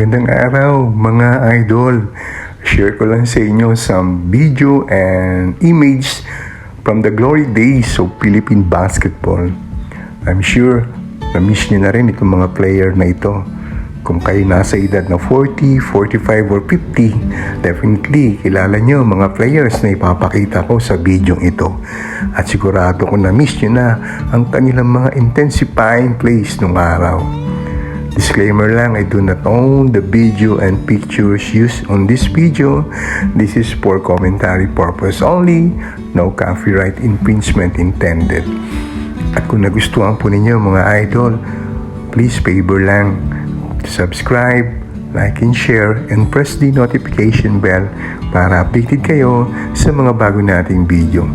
Magandang araw mga idol. Share ko lang sa inyo some video and image from the glory days of Philippine basketball. I'm sure na-miss nyo na rin itong mga player na ito. Kung kayo nasa edad na 40, 45 or 50, definitely kilala nyo mga players na ipapakita ko sa video ito. At sigurado ko na-miss nyo na ang kanilang mga intensifying plays nung araw. Disclaimer lang, I do not own the video and pictures used on this video. This is for commentary purpose only. No copyright infringement intended. At kung nagustuhan po ninyo mga idol, please favor lang to subscribe, like and share, and press the notification bell para updated kayo sa mga bago nating video.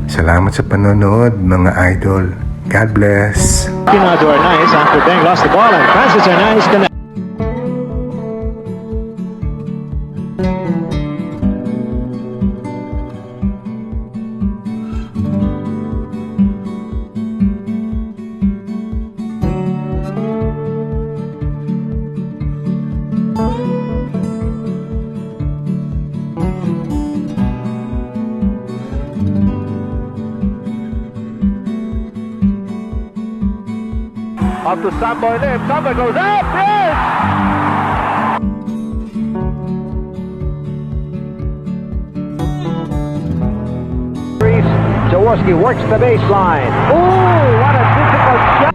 Salamat sa panonood mga idol. God bless. Now to Arnaiz after Bang lost the ball, and Francis Arnaiz connects. Up to Samboy Lim. Samboy goes up. Yes! Jaworski works the baseline. Ooh, what a difficult shot.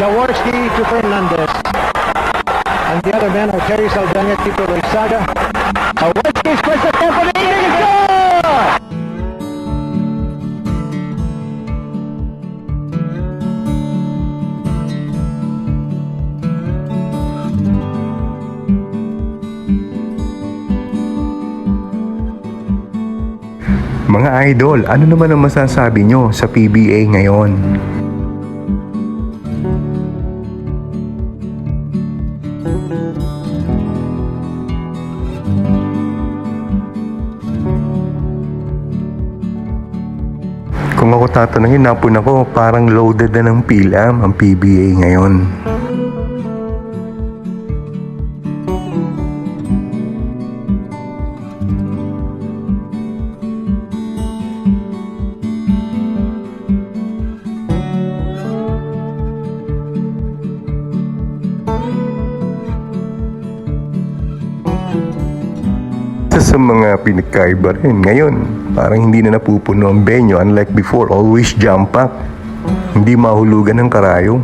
Jaworski to Fernandez. And the other men are Terry Saldana, Tito Loizaga. Jaworski's first attempt on the inning is good! Mga idol, ano naman ang masasabi nyo sa PBA ngayon? Kung ako tatanungin, napun ako, parang loaded na ng PILAM ang PBA ngayon. Sa mga pinagkaiba rin ngayon, parang hindi na napupuno ang venue, unlike before, always jump up, hindi mahulugan ng karayong.